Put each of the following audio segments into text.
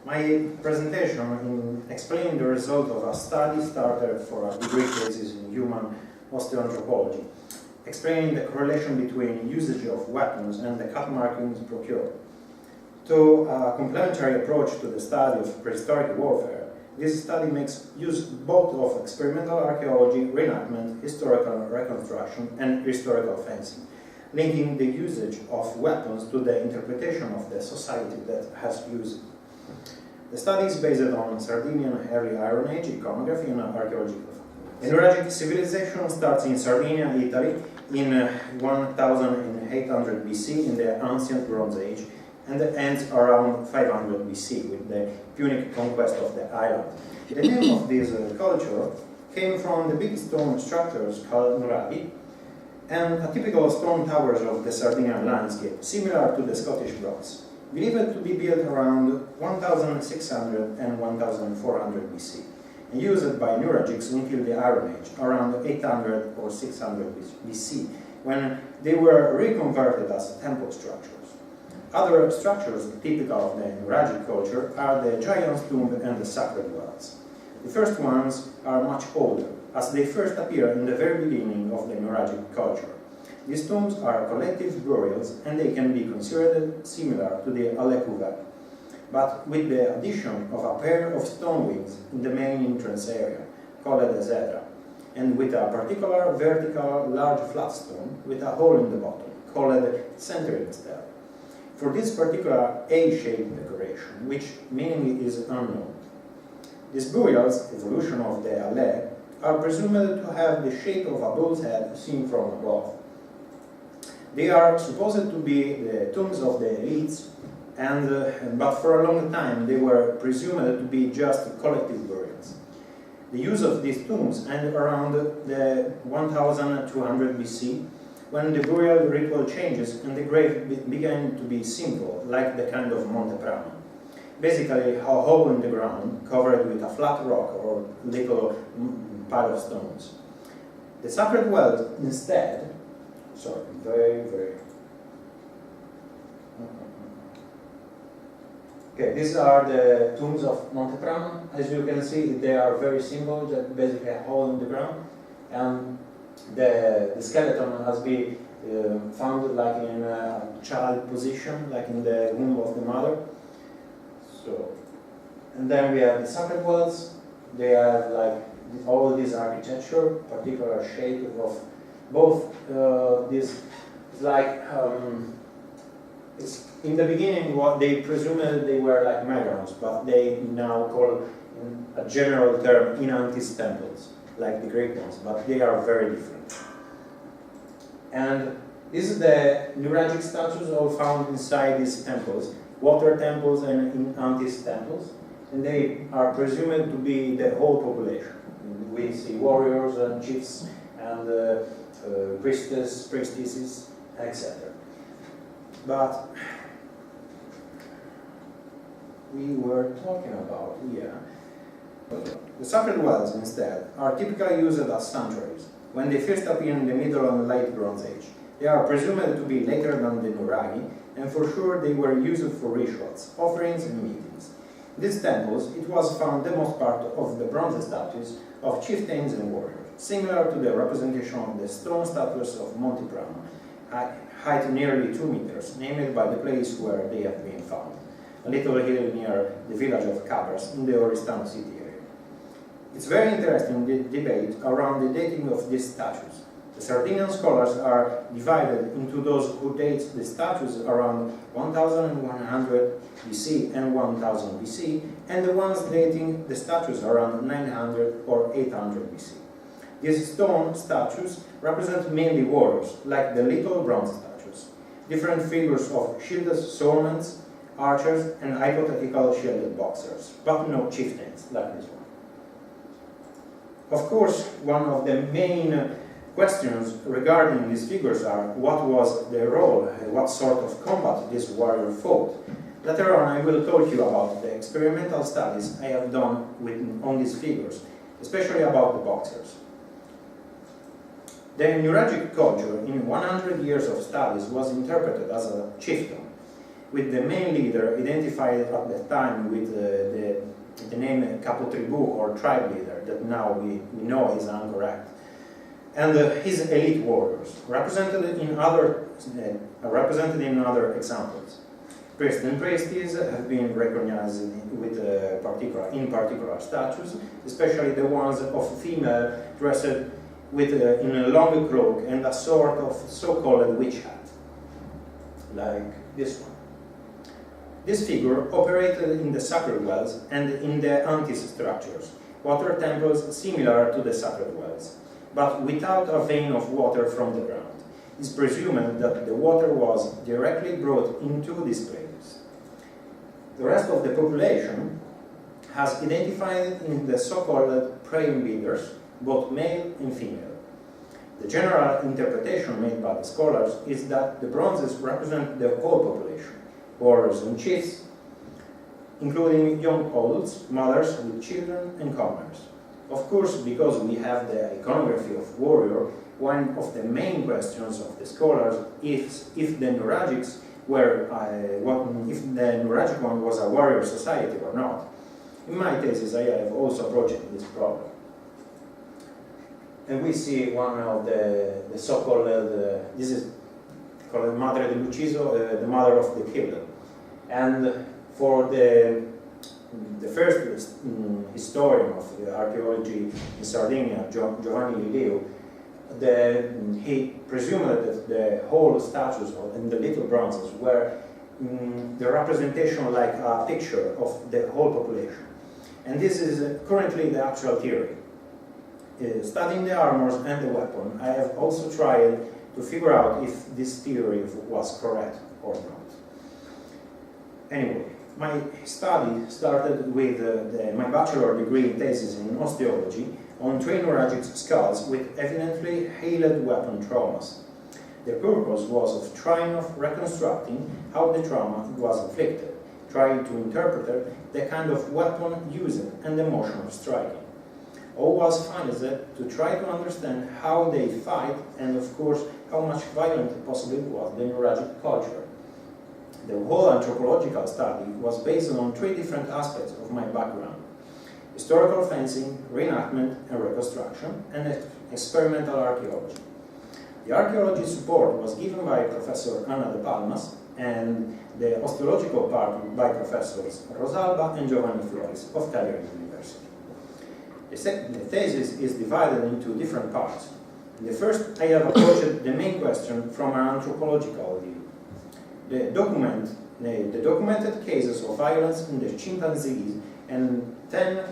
My presentation explained the result of a study started for a degree thesis in human osteoanthropology, explaining the correlation between usage of weapons and the cut markings procured. To a complementary approach to the study of prehistoric warfare, this study makes use both of experimental archaeology, reenactment, historical reconstruction, and historical fencing, linking the usage of weapons to the interpretation of the society that has used it. The study is based on Sardinian early Iron Age iconography and archaeological. The Nuragic civilization starts in Sardinia, Italy, in 1800 BC in the Ancient Bronze Age, and ends around 500 BC with the Punic conquest of the island. The name of this culture came from the big stone structures called Nuragic, and a typical stone towers of the Sardinian landscape, similar to the Scottish blocks, believed to be built around 1600 and 1400 BC, and used by Nuragics until the Iron Age, around 800 or 600 BC, when they were reconverted as temple structures. Other structures typical of the Nuragic culture are the giant's tomb and the sacred wells. The first ones are much older, as they first appear in the very beginning of the Nuragic culture. These tombs are collective burials, and they can be considered similar to the Alekuvel, but with the addition of a pair of stone wings in the main entrance area, called a zedra, and with a particular vertical large flat stone with a hole in the bottom, called a centering stele. For this particular A-shaped decoration, which meaning is unknown. These burials, evolution of the Ale, are presumed to have the shape of a bull's head seen from above. They are supposed to be the tombs of the elites, but for a long time they were presumed to be just collective burials. The use of these tombs ended around the 1200 BC, when the burial ritual changes and the grave began to be simple, like the kind of Mont'é Prama. Basically, a hole in the ground covered with a flat rock or little pile of stones. The sacred wells instead, Okay, these are the tombs of Mont'é Prama. As you can see, they are very simple, just basically a hole in the ground. And the skeleton has been found like in a child position, like in the womb of the mother. And then we have the sacred wells. They have like all this architecture, particular shape of both this. It's like it's in the beginning what they presumed they were like megarons, but they now call a general term Inantis temples, like the Greek ones, but they are very different. And this is the Nuragic statues all found inside these temples, water temples and Inantis temples, and they are presumed to be the whole population. We see warriors and chiefs and priestesses, etc. But we were talking about here. The sacred wells, instead, are typically used as sanctuaries when they first appear in the Middle and Late Bronze Age. They are presumed to be later than the Nuragi, and for sure they were used for rituals, offerings, and meetings. In these temples, it was found the most part of the bronze statues of chieftains and warriors, similar to the representation of the stone statues of Mont'é Prama, height nearly 2 meters, named by the place where they have been found, a little hill near the village of Cabras in the Oristano city area. It's very interesting the debate around the dating of these statues. The Sardinian scholars are divided into those who date the statues around 1100 BC and 1000 BC, and the ones dating the statues around 900 or 800 BC. These stone statues represent mainly warriors, like the little bronze statues, different figures of shielded swordsmen, archers, and hypothetical shielded boxers, but no chieftains, like this one. Of course, one of the main questions regarding these figures are what was their role, what sort of combat this warrior fought. Later on I will talk you about the experimental studies I have done on these figures, especially about the boxers. The Nuragic culture in 100 years of studies was interpreted as a chieftain. with the main leader identified at that time with the name Capo Tribù or tribe leader, that now we know is incorrect, and his elite warriors, represented in other examples. Priests and priestesses have been recognized with particular statues, especially the ones of female dressed with in a long cloak and a sort of so-called witch hat, like this one. This figure operated in the sacred wells and in the antis structures, water temples similar to the sacred wells, but without a vein of water from the ground. It's presumed that the water was directly brought into these places. The rest of the population has identified in the so-called praying leaders, both male and female. The general interpretation made by the scholars is that the bronzes represent the whole population, warriors and chiefs, including young adults, mothers with children, and commoners. Of course, because we have the iconography of warrior, one of the main questions of the scholars is if the Nuragics were, if the Nuragic one was a warrior society or not. In my thesis, I have also approached this problem. And we see one of the so-called, this is called Madre dell'Ucciso, the mother of the killed. And for the first historian of the archaeology in Sardinia, Giovanni Lileu, he presumed that the whole statues and the little bronzes were the representation like a picture of the whole population. And this is currently the actual theory. Studying the armors and the weapon, I have also tried to figure out if this theory was correct or not. Anyway, my study started with my bachelor degree thesis in osteology on 3 Nuragic skulls with evidently hailed weapon traumas. The purpose was of trying of reconstructing how the trauma was inflicted, trying to interpret the kind of weapon used and the motion of striking. All was financed to try to understand how they fight and, of course, how much violent possibly was the Nuragic culture. The whole anthropological study was based on 3 different aspects of my background: historical fencing, reenactment and reconstruction, and experimental archaeology. The archaeology support was given by Professor Anna de Palmas, and the osteological part by Professors Rosalba and Giovanni Flores of Cagliari University. The thesis is divided into different parts. In the first, I have approached the main question from an anthropological view. The documented cases of violence in the chimpanzees, and then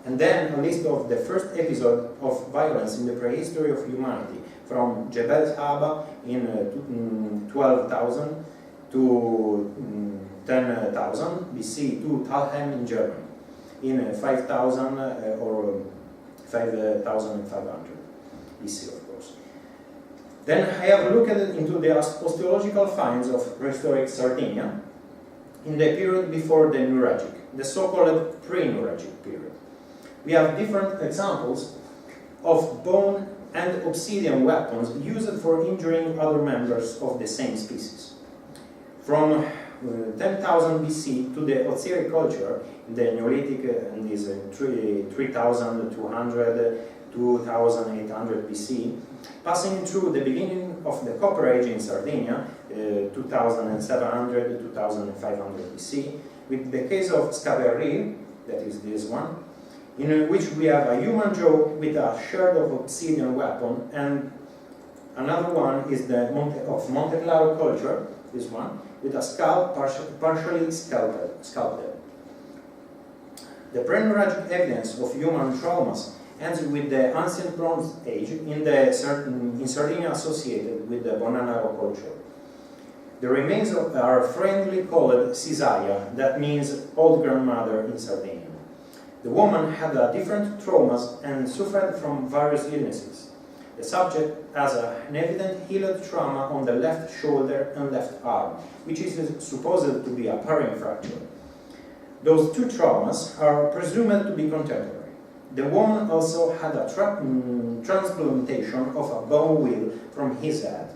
a list of the first episode of violence in the prehistory of humanity, from Jebel Haba in 12,000 to 10,000 BC to Thalheim in Germany in 5,000 or 5,500 BC, of course. Then I have looked into the osteological finds of prehistoric Sardinia in the period before the Nuragic, the so-called pre-Nuragic period. We have different examples of bone and obsidian weapons used for injuring other members of the same species. From 10,000 BC to the Otsiri culture, the Neolithic and is 3,200 to 2,800 BC, passing through the beginning of the Copper Age in Sardinia, 2,700 to 2,500 BC, with the case of Gherreris, that is this one, in which we have a human jaw with a shard of obsidian weapon, and another one is the Mont'é Prama culture, this one, with a skull partially sculpted. The pre-Nuragic evidence of human traumas ends with the Ancient Bronze Age in Sardinia associated with the Bonanaro culture. The remains are friendly called Cisaia, that means old grandmother in Sardinia. The woman had different traumas and suffered from various illnesses. The subject has an evident healed trauma on the left shoulder and left arm, which is supposed to be a paring fracture. Those 2 traumas are presumed to be contemporary. The woman also had a transplantation of a bone wheel from his head,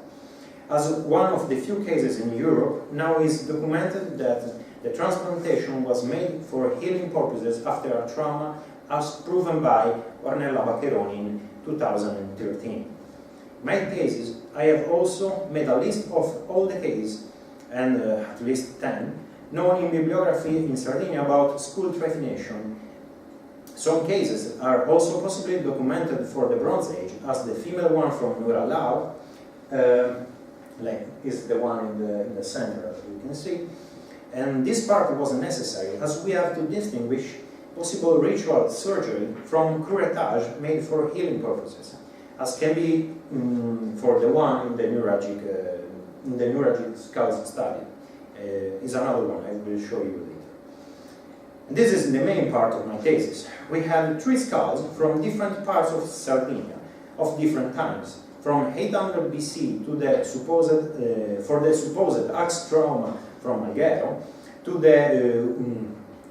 As one of the few cases in Europe, now is documented that the transplantation was made for healing purposes after a trauma, as proven by Ornella Baccheroni in 2013. In my cases, I have also made a list of all the cases, and at least 10, known in bibliography in Sardinia about school trephination. Some cases are also possibly documented for the Bronze Age, as the female one from Nuragic is the one in the center, as you can see. And this part was necessary, as we have to distinguish possible ritual surgery from curettage made for healing purposes, as can be for the one in the Nuragic skulls study. Is another one I will show you later. And this is the main part of my thesis. We had 3 skulls from different parts of Sardinia, of different times, from 800 BC to the supposed, for the supposed axe trauma from Alghero, to the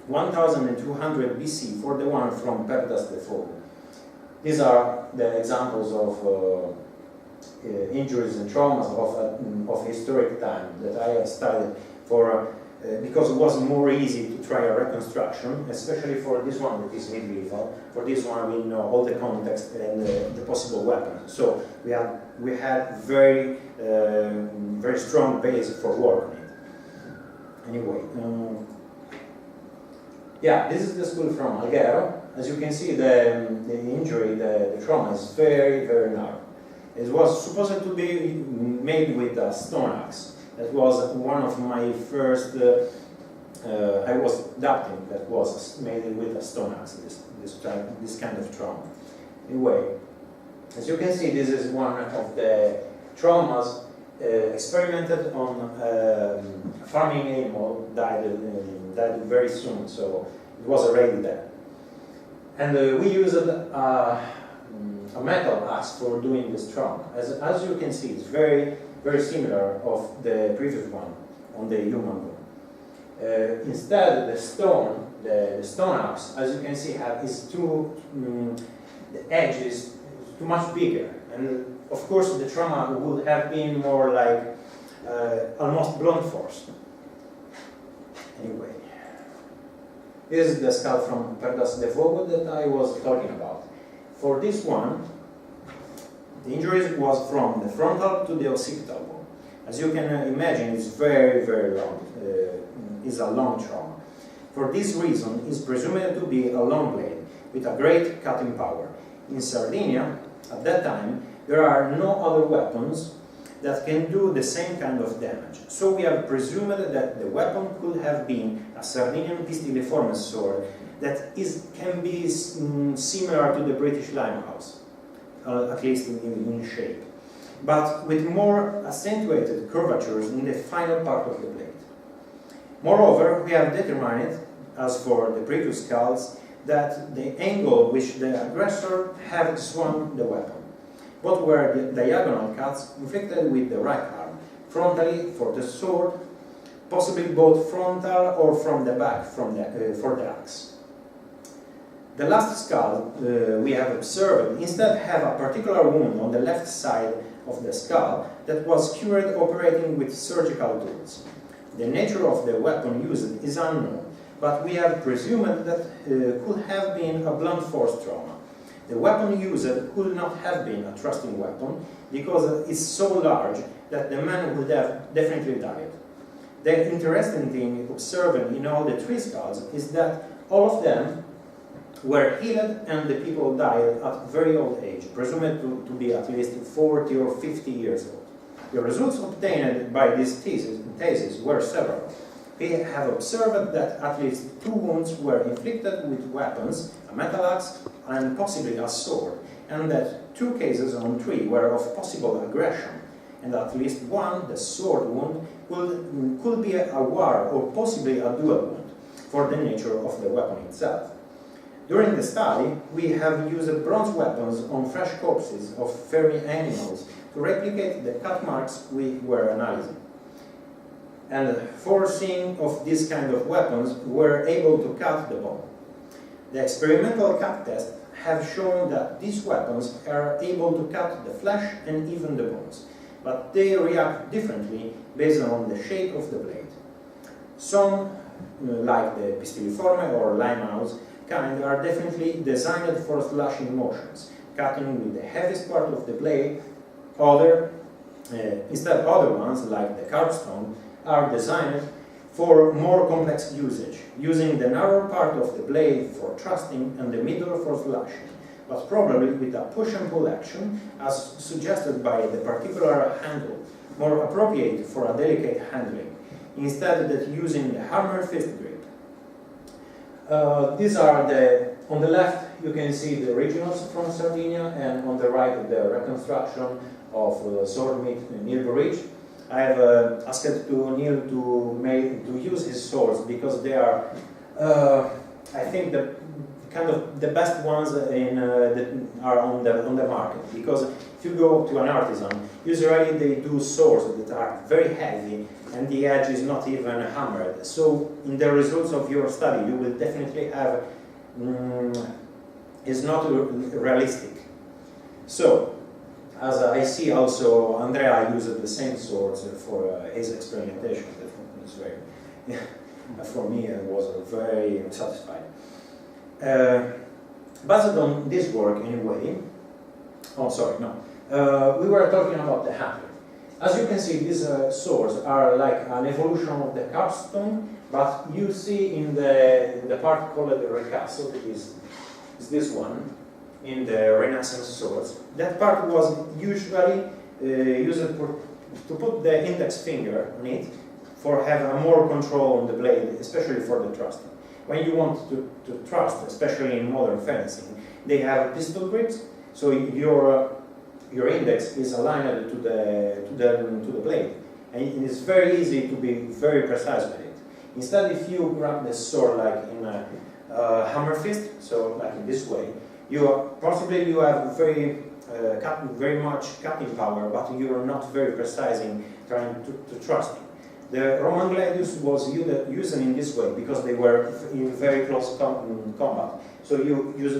1200 BC for the one from Perdas de Fogo. These are the examples of injuries and traumas of historic time that I have studied for, because it was more easy to try a reconstruction, especially for this one that is medieval. For this one we know all the context and the possible weapons. So we had very very strong base for work on it. Anyway, yeah, this is the skull from Alghero. As you can see, the injury, the trauma is very, very narrow. It was supposed to be made with a stone axe. That was one of my first, I was adapting, that was made with a stone axe, this kind of trauma. Anyway, as you can see, this is one of the traumas experimented on farming animal, died very soon, so it was already there. And we used a metal axe for doing this trauma. As you can see, it's very, very similar of the previous one on the human bone. Instead, the stone axe, as you can see, the edge is too much bigger, and of course the trauma would have been more like almost blunt force. Anyway, this is the skull from Perdas de Fogo that I was talking about. For this one, the injury was from the frontal to the occipital bone. As you can imagine, it's very, very long. It's a long trauma. For this reason, it's presumed to be a long blade with a great cutting power. In Sardinia, at that time, there are no other weapons that can do the same kind of damage. So we have presumed that the weapon could have been a Sardinian pistiliforme sword that can be similar to the British limehouse, at least in shape, but with more accentuated curvatures in the final part of the blade. Moreover, we have determined, as for the previous skulls, that the angle which the aggressor had swung the weapon. Both were the diagonal cuts inflicted with the right arm, frontally for the sword, possibly both frontal or from the back for the axe. The last skull we have observed instead have a particular wound on the left side of the skull that was cured operating with surgical tools. The nature of the weapon used is unknown, but we have presumed that could have been a blunt force trauma. The weapon used could not have been a thrusting weapon because it's so large that the man would have definitely died. The interesting thing observed in all the 3 skulls is that all of them were healed and the people died at very old age, presumed to be at least 40 or 50 years old. The results obtained by this thesis were several. We have observed that at least 2 wounds were inflicted with weapons, a metal axe and possibly a sword, and that 2 cases on 3 were of possible aggression, and at least 1, the sword wound, could be a war or possibly a dual wound, for the nature of the weapon itself. During the study, we have used bronze weapons on fresh corpses of fermi animals to replicate the cut marks we were analyzing. And foreseeing of this kind of weapons were able to cut the bone. The experimental cut tests have shown that these weapons are able to cut the flesh and even the bones. but they react differently based on the shape of the blade. Some, like the pistiliforme or limehouse kind, are definitely designed for slashing motions, cutting with the heaviest part of the blade. Instead, other ones, like the carvestone, are designed for more complex usage, using the narrow part of the blade for thrusting and the middle for slashing, but probably with a push and pull action, as suggested by the particular handle, more appropriate for a delicate handling, instead of using the hammer fist grip. These are on the left you can see the originals from Sardinia, and on the right the reconstruction of sword meat Neil Gherreris. I have asked to Neil to use his swords because they are, I think, the best ones that are on the market. Because if you go to an artisan, usually they do swords that are very heavy and the edge is not even hammered. So in the results of your study, you will definitely have is not realistic. So, as I see also, Andrea used the same swords for his experimentation. That was very, for me, I was very satisfied. Based on this work, anyway, we were talking about the handle. As you can see, these swords are like an evolution of the carvestone, but you see in the part called the ricasso, that is this one, in the Renaissance swords. That part was usually used to put the index finger on it for have more control on the blade, especially for the thrusting. When you want to thrust, especially in modern fencing, they have pistol grips, so your index is aligned to the blade, and it is very easy to be very precise with it. Instead, if you grab the sword like in a hammer fist, so like in this way, you have very much cutting power, but you are not very precise in trying to thrust it. The Roman gladius was used in this way because they were in very close combat. So you use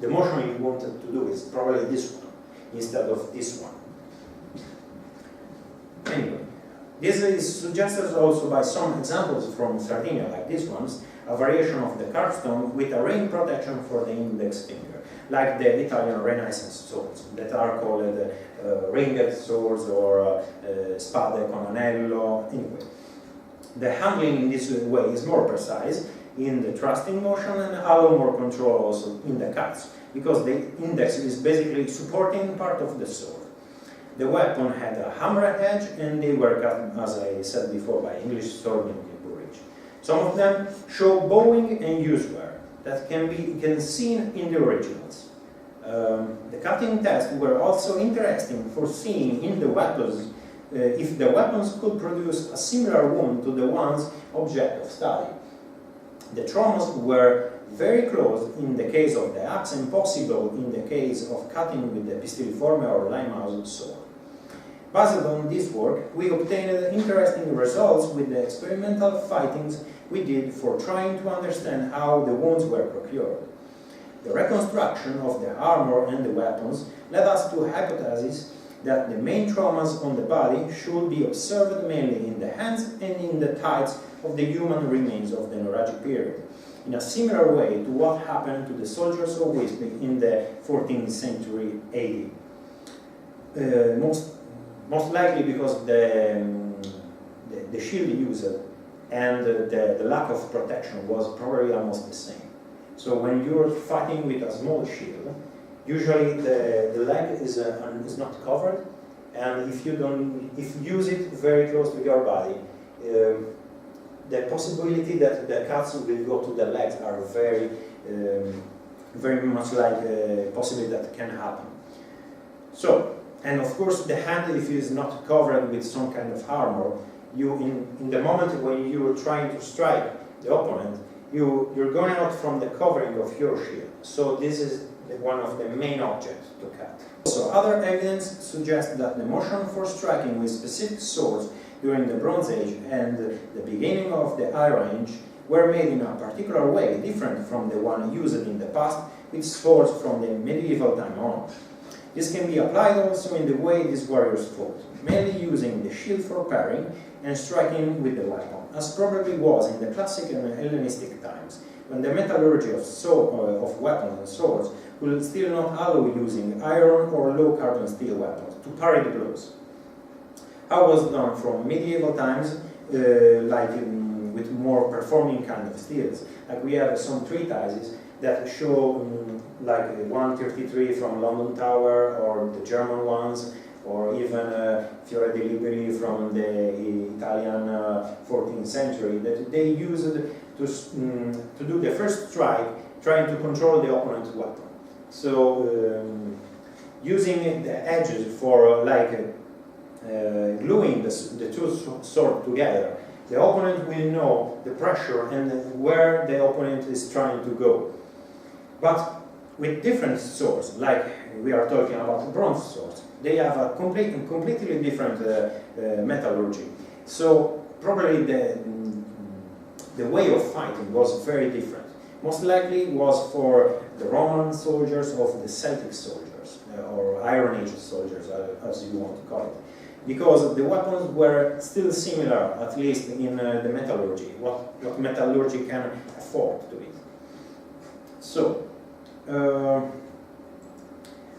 the motion you wanted to do is probably this one instead of this one. Anyway, this is suggested also by some examples from Sardinia, like these ones, a variation of the carvestone with a rain protection for the index finger, like the Italian Renaissance swords that are called ringed swords or spade con anello. Anyway, the handling in this way is more precise in the thrusting motion and allow more control also in the cuts, because the index is basically supporting part of the sword. The weapon had a hammer edge and they were cut, as I said before, by English swordmen in Woolwich. Some of them show bowing and use wear that can be seen in the originals. The cutting tests were also interesting for seeing in the weapons if the weapons could produce a similar wound to the one's object of study. The traumas were very close in the case of the axe and possible in the case of cutting with the pistiliforme or limehouse sword. Based on this work, we obtained interesting results with the experimental fightings we did for trying to understand how the wounds were procured. The reconstruction of the armor and the weapons led us to hypotheses that the main traumas on the body should be observed mainly in the hands and in the thighs of the human remains of the Nuragic period, in a similar way to what happened to the soldiers of Wisby in the 14th century AD. Most likely because the shield used and the lack of protection was probably almost the same. So when you're fighting with a small shield, usually the leg is not covered, and if you use it very close to your body, the possibility that the cuts will go to the legs are very much like a possibility that can happen. So, and of course the hand, if it is not covered with some kind of armor, you in the moment when you're trying to strike the opponent, you're going out from the covering of your shield. So this is one of the main objects to cut. So other evidence suggests that the motion for striking with specific swords during the Bronze Age and the beginning of the Iron Age were made in a particular way, different from the one used in the past with swords from the medieval time on. This can be applied also in the way these warriors fought, mainly using the shield for parrying and striking with the weapon, as probably was in the classic and Hellenistic times, when the metallurgy of weapons and swords will still not allow using iron or low carbon steel weapons to parry the blows. How was done from medieval times, with more performing kind of steels. Like we have some treatises that show like 133 from London Tower, or the German ones, or even Fiore di Liberi from the Italian 14th century, that they used to do the first strike, trying to control the opponent's weapon. So using the edges for gluing the two swords together, the opponent will know the pressure and where the opponent is trying to go. But with different swords, like we are talking about bronze swords, they have a completely different metallurgy. So probably the way of fighting was very different. Most likely was for the Roman soldiers of the Celtic soldiers, or Iron Age soldiers, as you want to call it. Because the weapons were still similar, at least in the metallurgy, what metallurgy can afford to it. So, the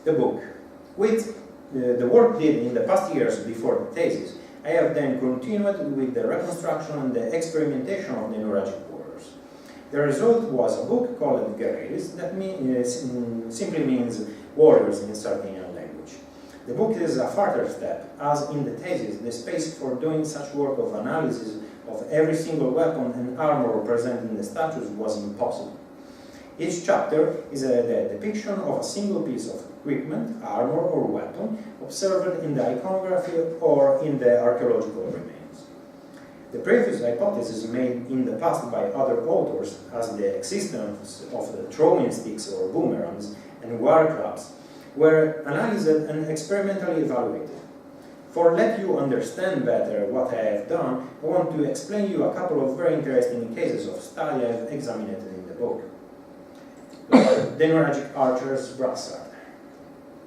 book. With the work did in the past years before the thesis, I have then continued with the reconstruction and the experimentation of the Nuragic Warriors. The result was a book called Gherreris, that simply means warriors in Sardinian language. The book is a further step, as in the thesis, the space for doing such work of analysis of every single weapon and armor present in the statues was impossible. Each chapter is the depiction of a single piece of equipment, armor or weapon, observed in the iconography or in the archaeological remains. The previous hypotheses made in the past by other authors, as the existence of the throwing sticks or boomerangs and war clubs, were analyzed and experimentally evaluated. For let you understand better what I have done, I want to explain you a couple of very interesting cases of study I have examined in the book. The Nuragic archer's brassard.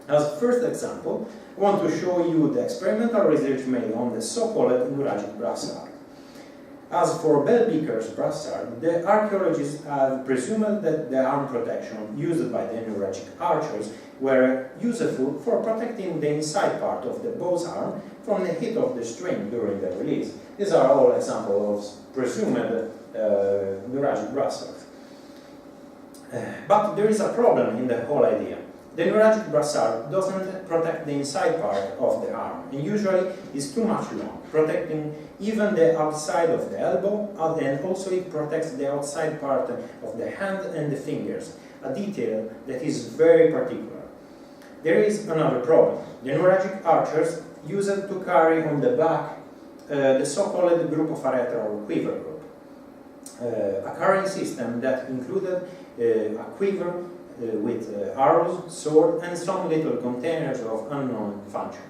As first example, I want to show you the experimental research made on the so-called Nuragic brassard. As for Bell-Beaker's brassard, the archaeologists have presumed that the arm protection used by the Nuragic archers were useful for protecting the inside part of the bow's arm from the hit of the string during the release. These are all examples of presumed Nuragic brassards. But there is a problem in the whole idea. The Nuragic brassard doesn't protect the inside part of the arm, and usually is too much long, protecting even the outside of the elbow, and also it protects the outside part of the hand and the fingers, a detail that is very particular. There is another problem. The Nuragic archers used to carry on the back the so-called group of areta or quiver group, a carrying system that included a quiver with arrows, sword, and some little containers of unknown function.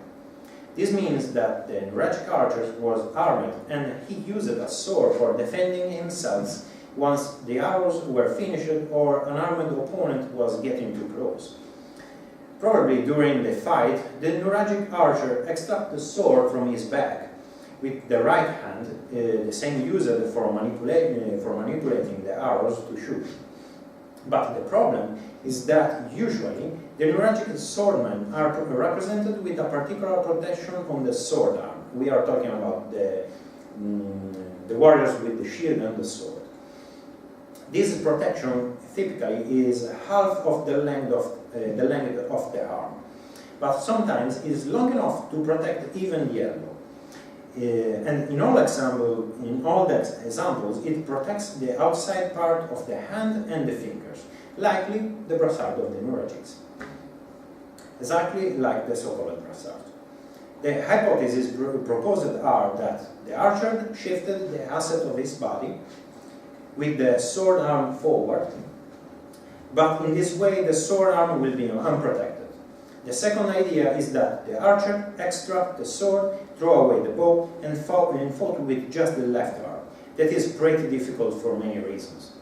This means that the Nuragic archer was armed, and he used a sword for defending himself once the arrows were finished or an armed opponent was getting too close. Probably during the fight, the Nuragic archer extracted the sword from his bag with the right hand, the same used for manipulating the arrows to shoot. But the problem is that usually the Nuragic swordmen are represented with a particular protection on the sword arm. We are talking about the warriors with the shield and the sword. This protection typically is half of the length of the arm, but sometimes is long enough to protect even the elbow. And in all the examples, it protects the outside part of the hand and the fingers, likely the brassard of the Nuragics, exactly like the so-called brassard. The hypotheses proposed are that the archer shifted the asset of his body with the sword arm forward, but in this way the sword arm will be unprotected. The second idea is that the archer extracted the sword, threw away the bow, and fought with just the left arm. That is pretty difficult for many reasons.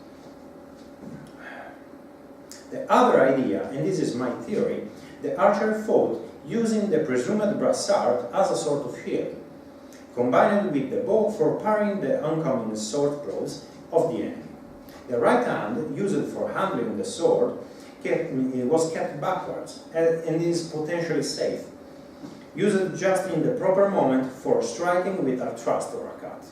The other idea, and this is my theory, the archer fought using the presumed brassard as a sort of shield, combined with the bow for parrying the oncoming sword blows of the enemy. The right hand, used for handling the sword, was kept backwards and is potentially safe, used just in the proper moment for striking with a thrust or a cut.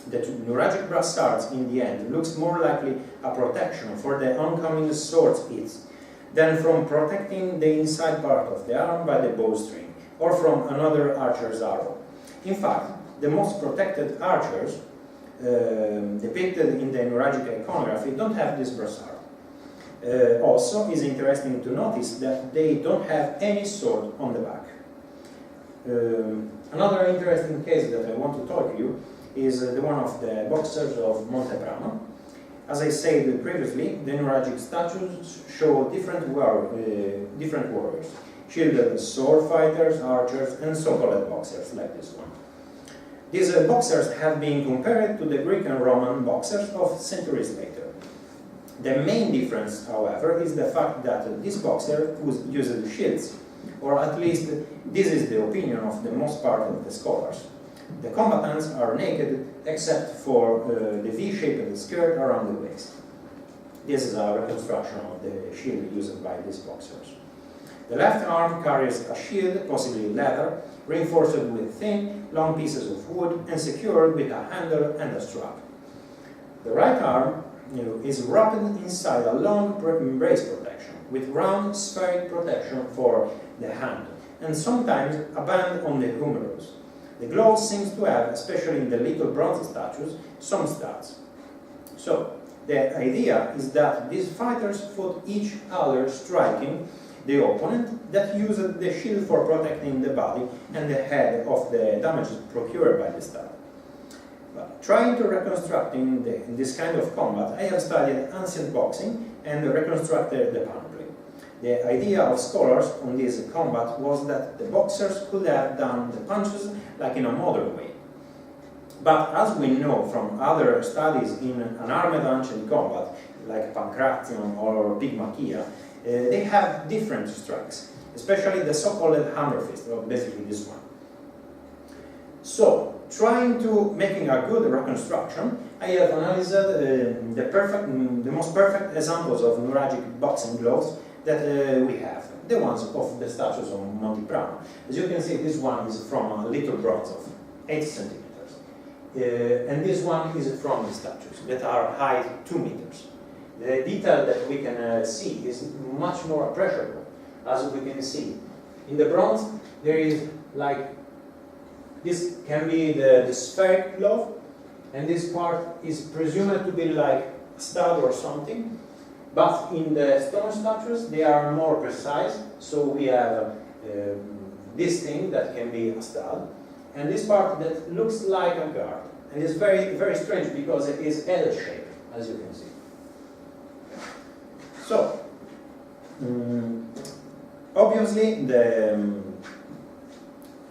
The Nuragic brassards in the end looks more likely a protection for the oncoming sword's hits than from protecting the inside part of the arm by the bowstring or from another archer's arrow. In fact, the most protected archers depicted in the Nuragic iconography don't have this brassard. Also, it's interesting to notice that they don't have any sword on the back. Another interesting case that I want to talk to you is the one of the boxers of Mont'é Prama. As I said previously, the Nuragic statues show different warriors, shielded sword fighters, archers, and so-called boxers like this one. These boxers have been compared to the Greek and Roman boxers of centuries later. The main difference, however, is the fact that this boxer used shields, or at least this is the opinion of the most part of the scholars. The combatants are naked except for the V-shaped skirt around the waist. This is a reconstruction of the shield used by these boxers. The left arm carries a shield, possibly leather, reinforced with thin, long pieces of wood and secured with a handle and a strap. The right arm is wrapped inside a long brace protection with round spheric protection for the hand and sometimes a band on the humerus. The glove seems to have, especially in the little bronze statues, some studs. So, the idea is that these fighters fought each other striking the opponent that used the shield for protecting the body and the head of the damages procured by the stud. But trying to reconstructing this kind of combat, I have studied ancient boxing and reconstructed the panoply. The idea of scholars on this combat was that the boxers could have done the punches like in a modern way. But as we know from other studies in an armed ancient combat, like Pancration or Pygmakia, they have different strikes, especially the so-called hammer fist, or basically this one. So, trying to making a good reconstruction, I have analyzed the most perfect examples of Nuragic boxing gloves that we have, the ones of the statues of Mont'é Prama. As you can see, this one is from a little bronze of 8 centimeters, and this one is from the statues that are height 2 meters. The detail that we can see is much more appreciable, as we can see. In the bronze, there is like, this can be the spheric glove, and this part is presumed to be like a stud or something. But in the stone statues, they are more precise, so we have this thing that can be a stud, and this part that looks like a guard. And it's very, very strange because it is L-shaped, as you can see. So, obviously, in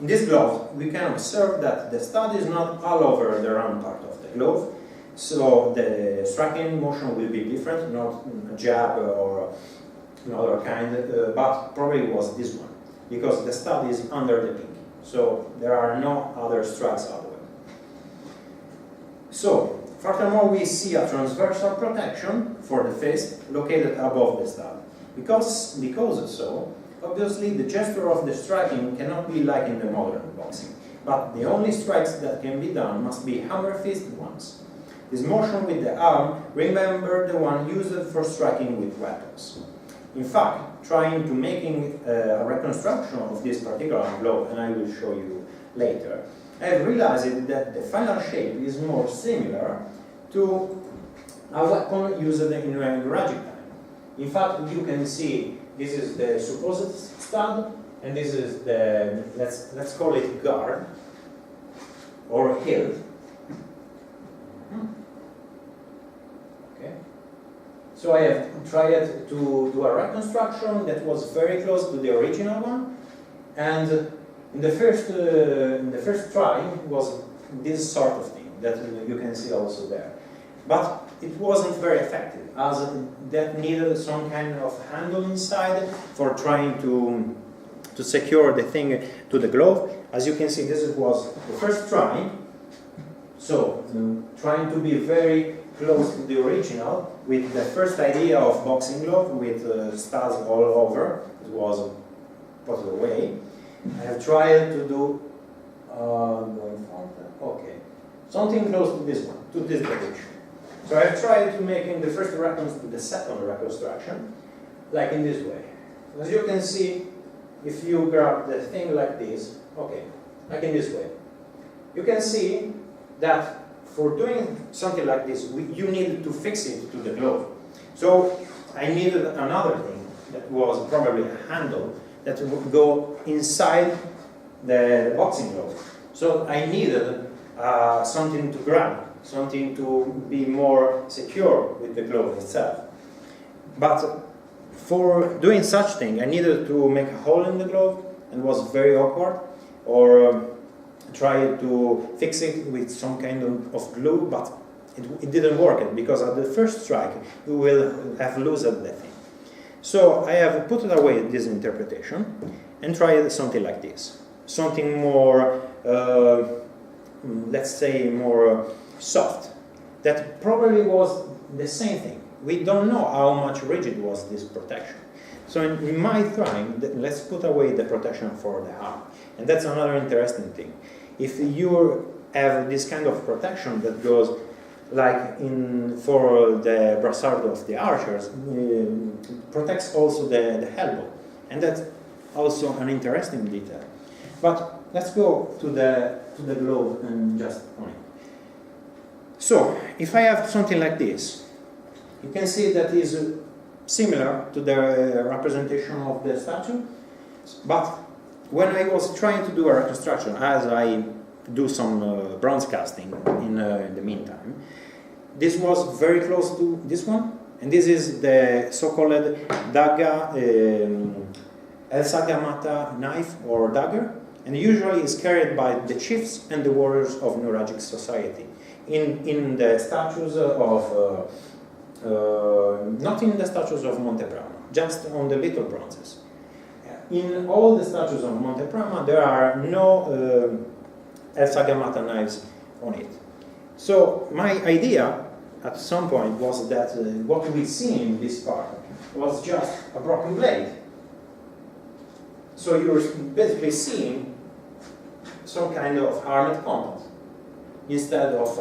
this glove, we can observe that the stud is not all over the round part of the glove, so the striking motion will be different, not a jab or another kind, but probably was this one, because the stud is under the pinky, so there are no other strikes out of it. So, furthermore, we see a transversal protection for the fist located above the stud. Because so, obviously the gesture of the striking cannot be like in the modern boxing, but the only strikes that can be done must be hammer fist ones. This motion with the arm, remember the one used for striking with weapons. In fact, trying to making a reconstruction of this particular glove, and I will show you later, I have realized that the final shape is more similar to a weapon used in Nuragic time. In fact, you can see this is the supposed stud, and this is the, let's call it guard, or hilt. Okay. So I have tried to do a reconstruction that was very close to the original one, and in the first try was this sort of thing that you can see also there. but it wasn't very effective, as that needed some kind of handle inside for trying to secure the thing to the glove. As you can see, this was the first try. So, trying to be very close to the original with the first idea of boxing glove with studs all over. It was put away. I have tried to do something close to this one, to this direction. So I have tried to make in the first reference to the second reconstruction, like in this way. As you can see, if you grab the thing like this, like in this way, you can see that for doing something like this, you needed to fix it to the glove. So I needed another thing that was probably a handle that would go inside the boxing glove. So I needed something to grab, something to be more secure with the glove itself. But for doing such thing, I needed to make a hole in the glove, and it was very awkward, or try to fix it with some kind of glue, but it didn't work, because at the first strike you will have lost the thing. So I have put away this interpretation and tried something like this. Something more, let's say, more soft. That probably was the same thing. We don't know how much rigid was this protection. So in my trying, let's put away the protection for the arm. And that's another interesting thing. If you have this kind of protection that goes like for the brassard of the archers, protects also the elbow. And that's also an interesting detail. But let's go to the glove and just on it. So, if I have something like this, you can see that is similar to the representation of the statue, but when I was trying to do a reconstruction, as I do some bronze casting in the meantime, this was very close to this one, and this is the so-called daga, El Sagamata knife or dagger, and usually is carried by the chiefs and the warriors of Nuragic society. In the statues of, not in the statues of Mont'é Prama, just on the little bronzes. In all the statues of Mont'é Prama, there are no El Sagamata knives on it. So my idea at some point was that what we see in this part was just a broken blade. So you're basically seeing some kind of armored combat instead of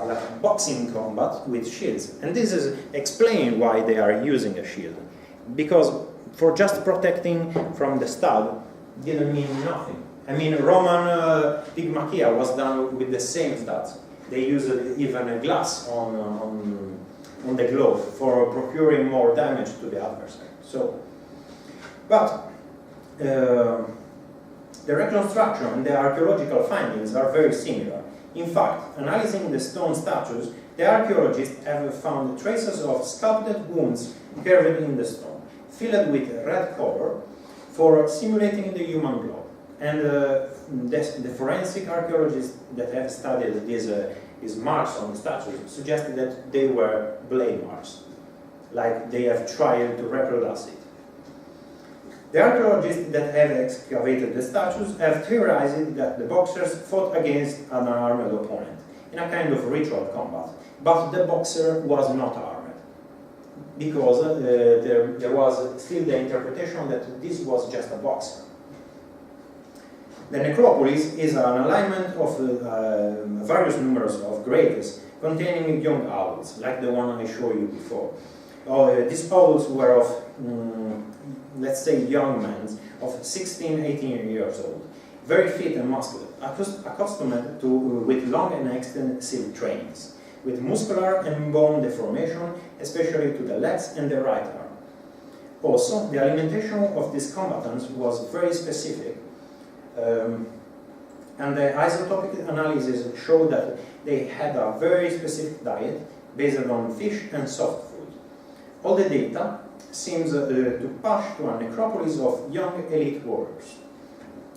like a boxing combat with shields. And this is explained why they are using a shield. Because for just protecting from the stab didn't mean nothing. I mean, Roman pigmachia was done with the same studs. They used even a glass on the glove for procuring more damage to the adversary. So, but the reconstruction and the archaeological findings are very similar. In fact, analyzing the stone statues, the archaeologists have found traces of sculpted wounds carved in the stone, filled with red color for simulating the human glove. And the forensic archaeologists that have studied these marks on the statues suggested that they were blade marks, like they have tried to reproduce it. The archaeologists that have excavated the statues have theorized that the boxers fought against an armed opponent in a kind of ritual combat, but the boxer was not armed, because there was still the interpretation that this was just a boxer. The necropolis is an alignment of various numbers of graves containing young owls, like the one I showed you before. These owls were of, let's say, young men of 16, 18 years old, very fit and muscular, accustomed to with long and extensive trainings, with muscular and bone deformation, especially to the legs and the right arm. Also, the alimentation of these combatants was very specific, and the isotopic analysis showed that they had a very specific diet based on fish and soft food. All the data seems to push to a necropolis of young elite warriors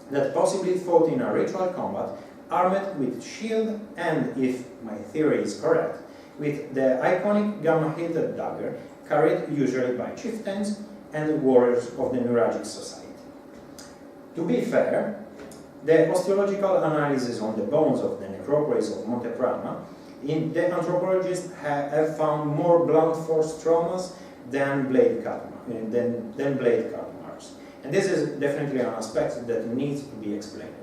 that possibly fought in a ritual combat armed with shield and, if my theory is correct, with the iconic gamma-hilted dagger carried usually by chieftains and warriors of the Nuragic society. To be fair, the osteological analysis on the bones of the necropolis of Mont'é Prama, the anthropologists have found more blunt force traumas than blade cut marks. And this is definitely an aspect that needs to be explained.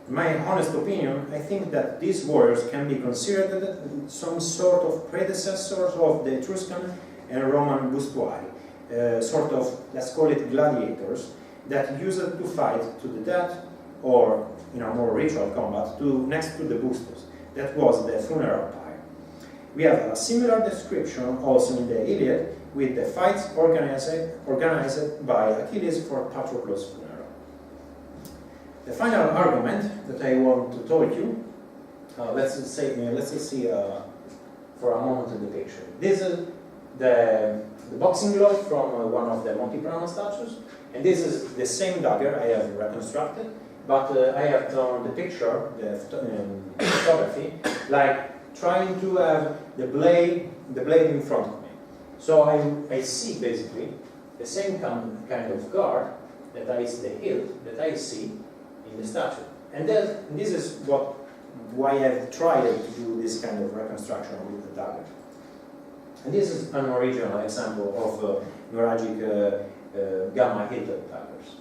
In my honest opinion, I think that these warriors can be considered some sort of predecessors of the Etruscan and Roman bustuari, sort of, let's call it gladiators, that used to fight to the death, or in a more ritual combat, next to the bustos. That was the funeral pyre. We have a similar description also in the Iliad, with the fights organized by Achilles for Patroclus' funeral. The final argument that I want to tell you, let's see for a moment the picture. This is the boxing glove from one of the Mont'é Prama statues, and this is the same dagger I have reconstructed, but I have drawn the picture, the photography, like trying to have the blade in front of me. So I see basically the same kind of guard that the hilt that I see in the statue. And this is why I've tried to do this kind of reconstruction with the dagger. And this is an original example of Nuragic gamma-hilted daggers.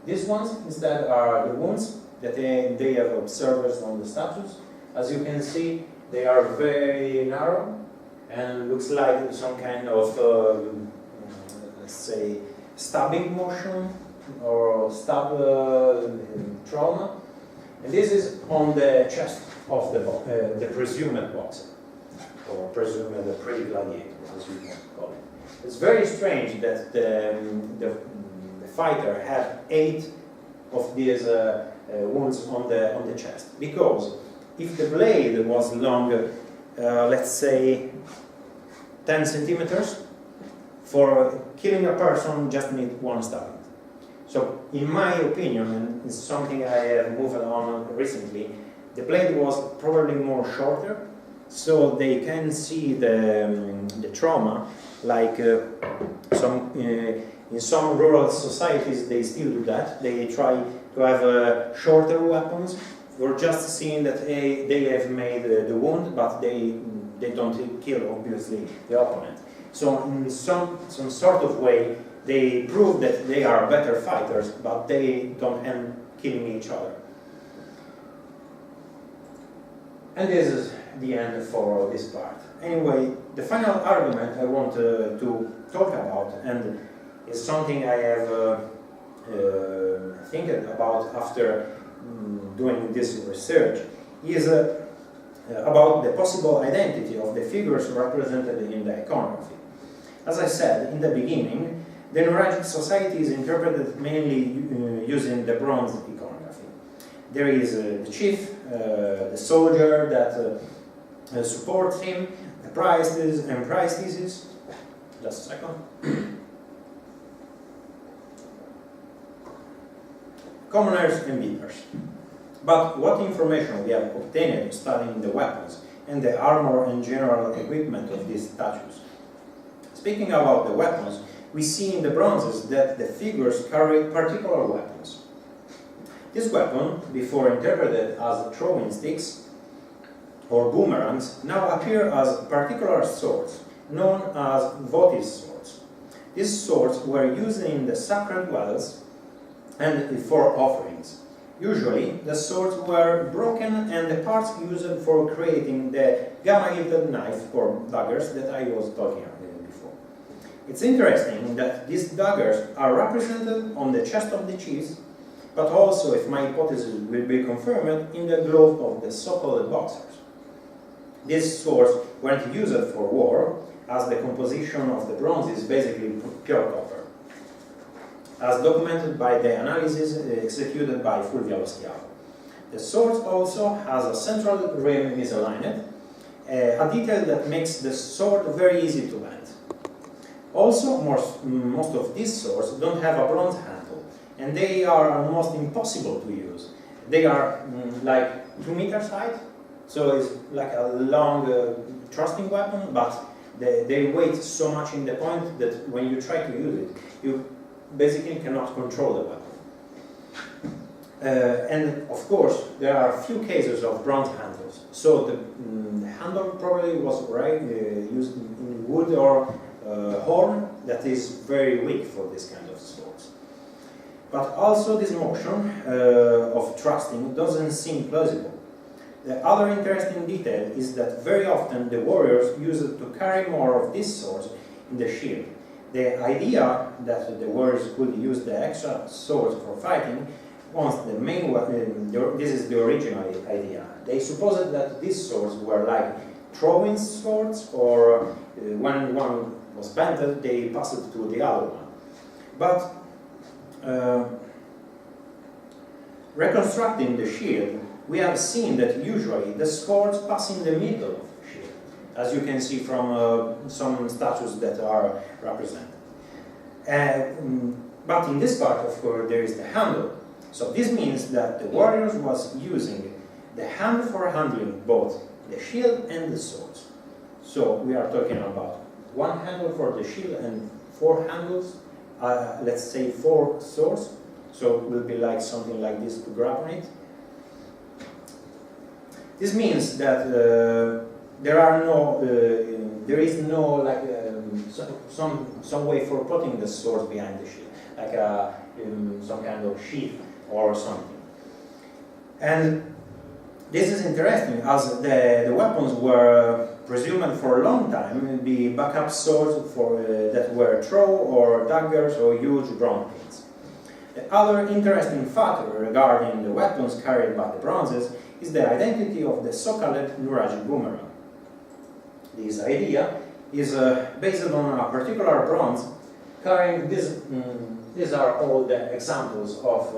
These ones instead are the wounds that they have observed on the statues. As you can see, they are very narrow and looks like some kind of, let's say, stabbing motion or stab trauma. And this is on the chest of the presumed boxer, or presumed pre-gladiator, as you want to call it. It's very strange that the fighter had 8 of these wounds on the chest, because if the blade was longer, let's say 10 centimeters, for killing a person just need 1 stabbing. So in my opinion, and it's something I have moved on recently, the blade was probably more shorter, so they can see the trauma, like in some rural societies they still do that. They try to have shorter weapons for just seeing that they have made the wound, but they don't kill, obviously, the opponent. So in some sort of way, they prove that they are better fighters, but they don't end killing each other. And this is the end for this part. Anyway, the final argument I want to talk about, and is something I have thinking about after doing this research, is about the possible identity of the figures represented in the iconography. As I said in the beginning, the Nuragic society is interpreted mainly using the bronze iconography. There is the chief, the soldier that supports him, the priestess and priestesses. Just a second. Commoners and beaters. But what information we have obtained studying the weapons and the armor and general equipment of these statues? Speaking about the weapons, we see in the bronzes that the figures carry particular weapons. This weapon, before interpreted as throwing sticks or boomerangs, now appear as particular swords, known as votive swords. These swords were used in the sacred wells and for offerings. Usually, the swords were broken and the parts used for creating the gamma-hilted knife or daggers that I was talking about before. It's interesting that these daggers are represented on the chest of the chiefs, but also, if my hypothesis will be confirmed, in the glove of the so-called boxers. These swords weren't used for war, as the composition of the bronze is basically pure copper, as documented by the analysis executed by Fulvio Ostiological. The sword also has a central rim misaligned, a detail that makes the sword very easy to bend. Also, most of these swords don't have a bronze handle, and they are almost impossible to use. They are like 2 meters height, So it's like a long thrusting weapon, but they weight so much in the point that when you try to use it, you basically cannot control the weapon. And of course, there are a few cases of bronze handles. So the handle probably was used in wood or horn that is very weak for this kind of swords. But also this motion of thrusting doesn't seem plausible. The other interesting detail is that very often the warriors used to carry more of these swords in the shield. The idea that the warriors could use the extra swords for fighting was the main weapon. This is the original idea. They supposed that these swords were like throwing swords, or when one was bent, they passed it to the other one. But reconstructing the shield, we have seen that usually the swords pass in the middle of the shield, as you can see from some statues that are represented. But in this part, of course, there is the handle. So this means that the warriors was using the hand for handling both the shield and the swords. So we are talking about one handle for the shield and 4 handles, let's say 4 swords. So it will be like something like this to grab on it. This means that there is no like some way for putting the swords behind the shield, like some kind of sheath or something. And this is interesting, as the weapons were presumed for a long time the backup swords for that were throw or daggers or huge bronze pins. The other interesting factor regarding the weapons carried by the bronzes is the identity of the so-called Nuragic boomerang. This idea is based on a particular bronze carrying this. These are all the examples of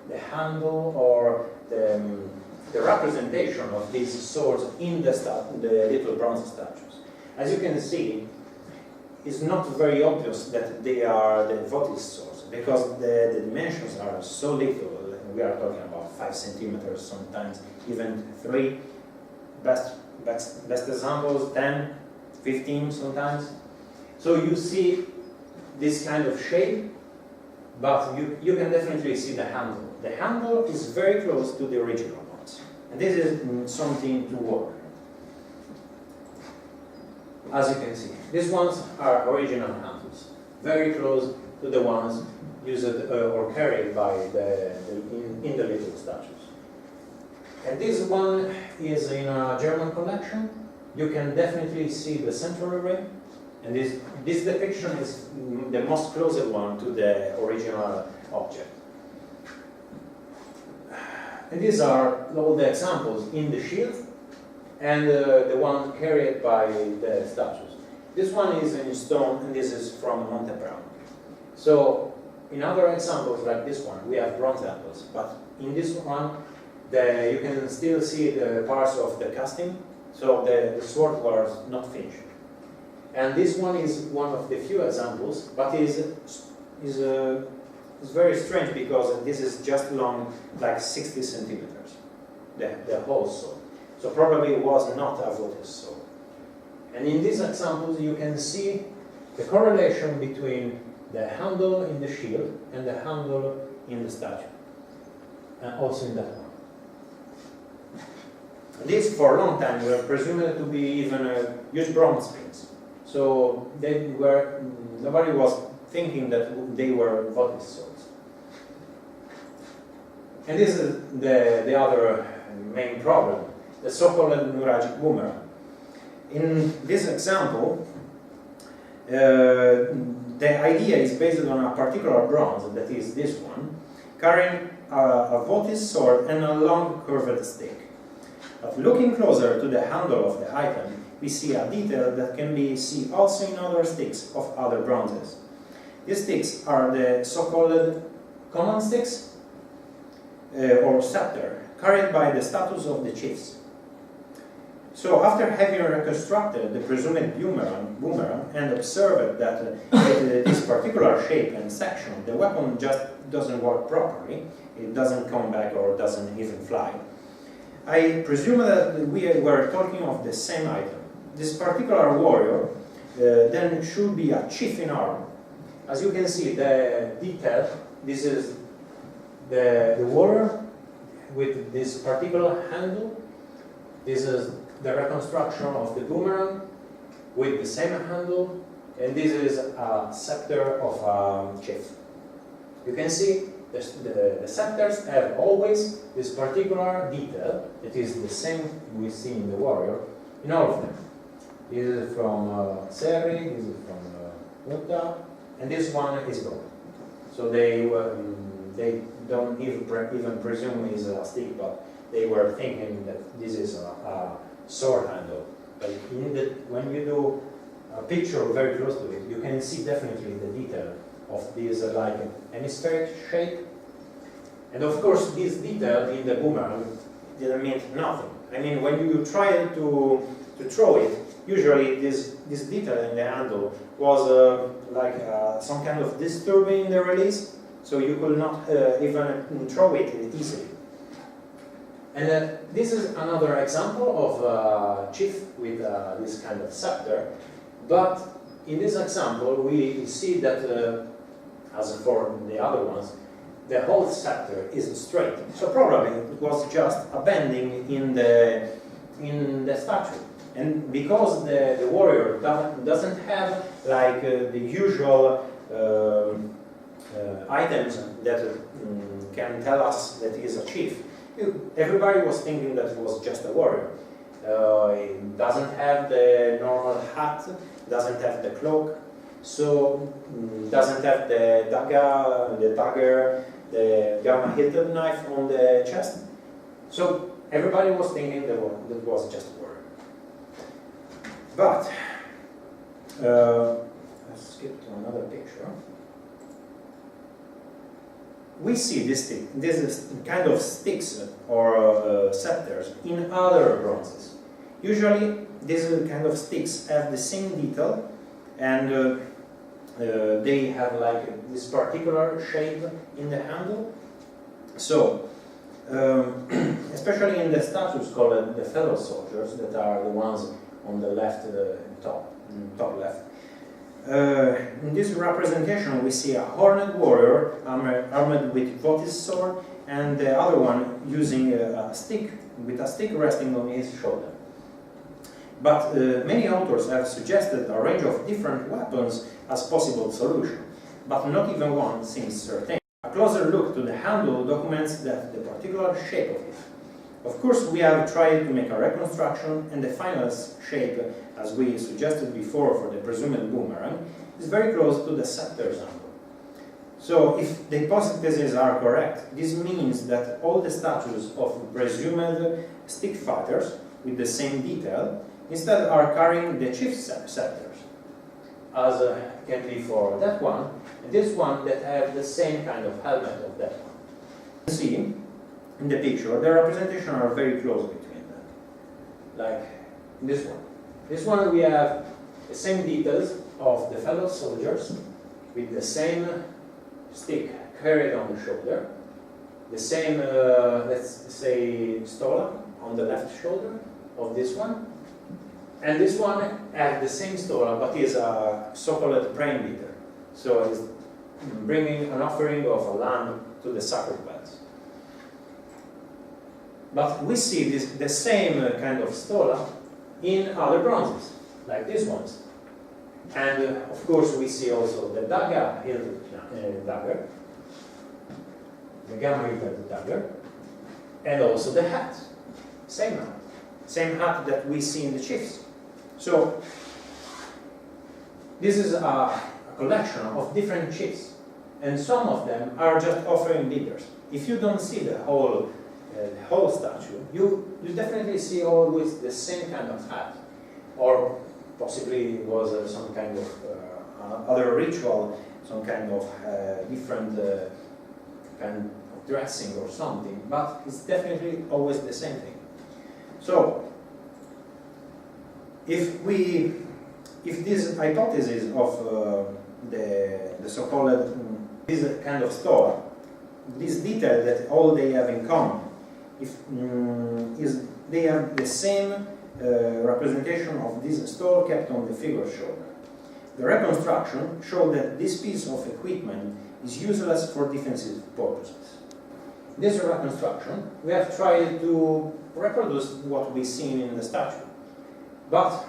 the handle or the representation of these swords in the little bronze statues. As you can see, it's not very obvious that they are the votive swords, because the dimensions are so little. We are talking about 5 centimeters, sometimes even 3. Best examples 10, 15 sometimes. So you see this kind of shape, but you can definitely see the handle. The handle is very close to the original ones, and this is something to work. As you can see, these ones are original handles, very close to the ones used or carried by in the little statues. And this one is in a German collection. You can definitely see the central ring, and this depiction is the most closest one to the original object. And these are all the examples in the shield and the one carried by the statues. This one is in stone, and this is from Mont'é Prama. So in other examples like this one, we have bronze apples, but in this one, you can still see the parts of the casting, so the sword was not finished. And this one is one of the few examples, but is very strange, because this is just long, like 60 centimeters, the whole sword. So probably it was not a votive sword. And in these examples, you can see the correlation between the handle in the shield and the handle in the statue, and also in that one. These, for a long time, were presumed to be even used bronze pins. So nobody was thinking that they were votive swords. And this is the other main problem, the so-called Nuragic boomerang. In this example, the idea is based on a particular bronze, that is this one, carrying a votive sword and a long curved stick. But looking closer to the handle of the icon, we see a detail that can be seen also in other sticks of other bronzes. These sticks are the so-called common sticks or scepter, carried by the statues of the chiefs. So after having reconstructed the presumed boomerang and observed that with this particular shape and section, the weapon just doesn't work properly, it doesn't come back or doesn't even fly, I presume that we were talking of the same item. This particular warrior then should be a chief in armor. As you can see, the detail, this is the warrior with this particular handle. This is the reconstruction of the boomerang with the same handle, and this is a scepter of a chief. You can see the scepters have always this particular detail that is the same we see in the warrior in all of them. This is from Serri, this is from Mutta, and this one is gold. So they don't even presume it's a stick, but they were thinking that this is a sword handle. But when you do a picture very close to it, you can see definitely the detail of this like hemispheric shape. And of course, this detail in the boomerang didn't mean nothing. I mean, when you try to throw it, usually this detail in the handle was some kind of disturbing the release, so you could not even throw it easily. And this is another example of a chief with this kind of scepter, but in this example we see that, as for the other ones, the whole scepter is straight. So probably it was just a bending in the statue. And because the warrior doesn't have like the usual items that can tell us that he is a chief, everybody was thinking that it was just a warrior. It doesn't have the normal hat, doesn't have the cloak, so doesn't have the dagger, the gamma-hilted knife on the chest. So everybody was thinking that was just a warrior. But let's skip to another picture. We see this is kind of sticks or scepters in other bronzes. Usually, these kind of sticks have the same detail, and they have like this particular shape in the handle. So, especially in the statues called the fellow soldiers, that are the ones on the left, top left. In this representation, we see a horned warrior armed with Votis sword, and the other one using a stick, with a stick resting on his shoulder. But many authors have suggested a range of different weapons as possible solution, but not even one seems certain. A closer look to the handle documents that the particular shape of it. Of course, we have tried to make a reconstruction, and the final shape, as we suggested before for the presumed boomerang, is very close to the scepter's angle. So, if the hypotheses are correct, this means that all the statues of presumed stick fighters with the same detail instead are carrying the chief scepters, as can be for that one, and this one that have the same kind of helmet of that one. You see, in the picture, the representation are very close between them. Like in this one. This one we have the same details of the fellow soldiers with the same stick carried on the shoulder, the same, let's say, stola on the left shoulder of this one, and this one has the same stola but is a so-called praying leader. So it's bringing an offering of a lamb to the sacrifice. But we see the same kind of stola in other bronzes, like these ones. And of course we see also the dagger-hilted dagger, the gamma-hilted dagger, and also the hat, same hat that we see in the chiefs. So this is a collection of different chiefs, and some of them are just offering leaders. If you don't see the whole statue, you definitely see always the same kind of hat, or possibly it was some kind of other ritual, some kind of different kind of dressing or something, but it's definitely always the same thing. So, if this hypothesis of the so-called this kind of stola, this detail that all they have in common, they have the same representation of this stole kept on the figure's shoulder. The reconstruction showed that this piece of equipment is useless for defensive purposes. In this reconstruction, we have tried to reproduce what we've seen in the statue. But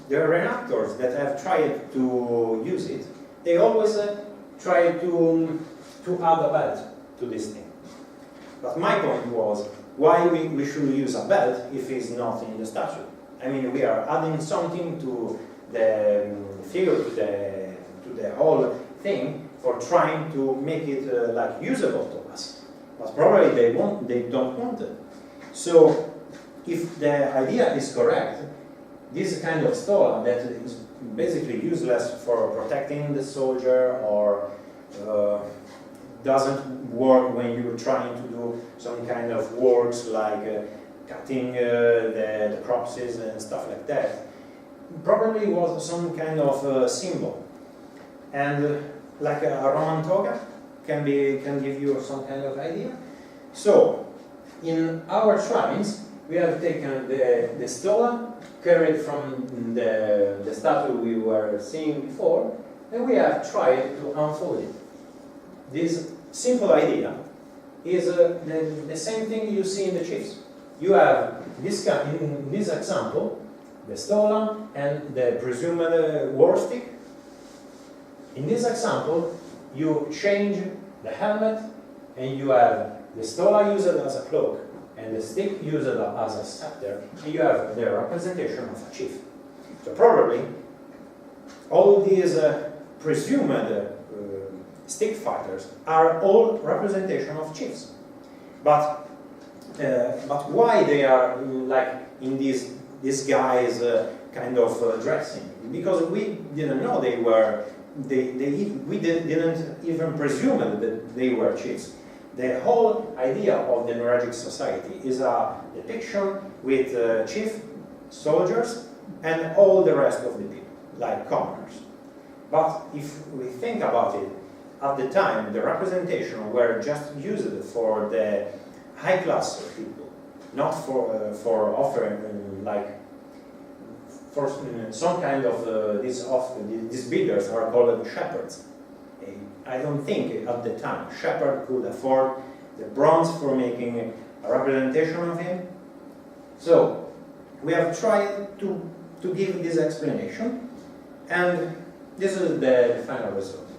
the reenactors that have tried to use it, they always try to add a belt to this thing. But my point was, why we should use a belt if it's not in the statue? I mean, we are adding something to the figure, to the whole thing, for trying to make it like usable to us. But probably they don't want it. So, if the idea is correct, this kind of stole that is basically useless for protecting the soldier or doesn't work when you're trying to do some kind of works like cutting the corpses and stuff like that, probably was some kind of symbol. And like a Roman toga can give you some kind of idea. So, in our shrines, we have taken the stola carried from the statue we were seeing before, and we have tried to unfold it. This simple idea is the same thing you see in the chiefs. You have this in this example, the stola and the presumed war stick. In this example, you change the helmet and you have the stola used as a cloak and the stick used as a scepter, and you have the representation of a chief. So probably all these presumed stick fighters are all representation of chiefs. But why they are like in this guy's kind of dressing? Because we didn't know they were. We didn't even presume that they were chiefs. The whole idea of the Nuragic society is a depiction with chief, soldiers, and all the rest of the people, like commoners. But if we think about it, at the time, the representation were just used for the high-class people, not for offering like for some kind of these builders are called shepherds. I don't think at the time shepherd could afford the bronze for making a representation of him. So we have tried to give this explanation, and this is the final result.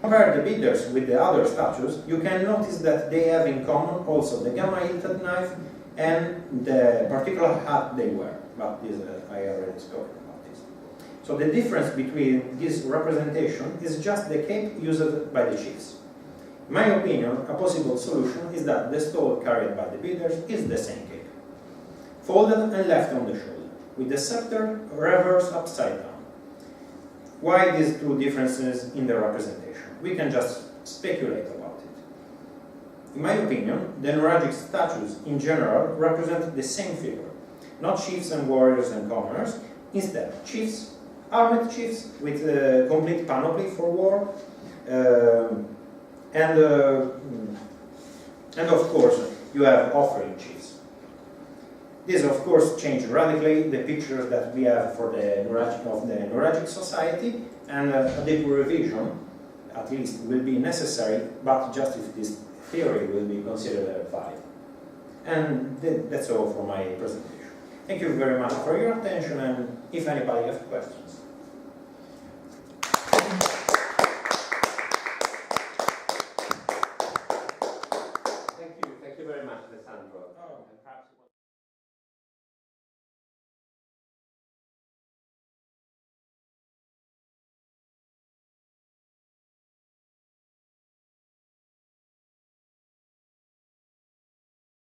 Compare the builders with the other statues, you can notice that they have in common also the gamma-hilted knife and the particular hat they wear. But this, I already spoke about this. So the difference between this representation is just the cape used by the chiefs. In my opinion, a possible solution is that the stole carried by the builders is the same cape, folded and left on the shoulder, with the scepter reversed upside down. Why these two differences in the representation? We can just speculate about it. In my opinion, the Nuragic statues in general represent the same figure, not chiefs and warriors and commoners, instead chiefs, armed chiefs with a complete panoply for war, and of course you have offering chiefs. This of course changed radically the pictures that we have for the Nuragic society, and a deep revision at least will be necessary, but just if this theory will be considered valid. And that's all for my presentation. Thank you very much for your attention, and if anybody has questions.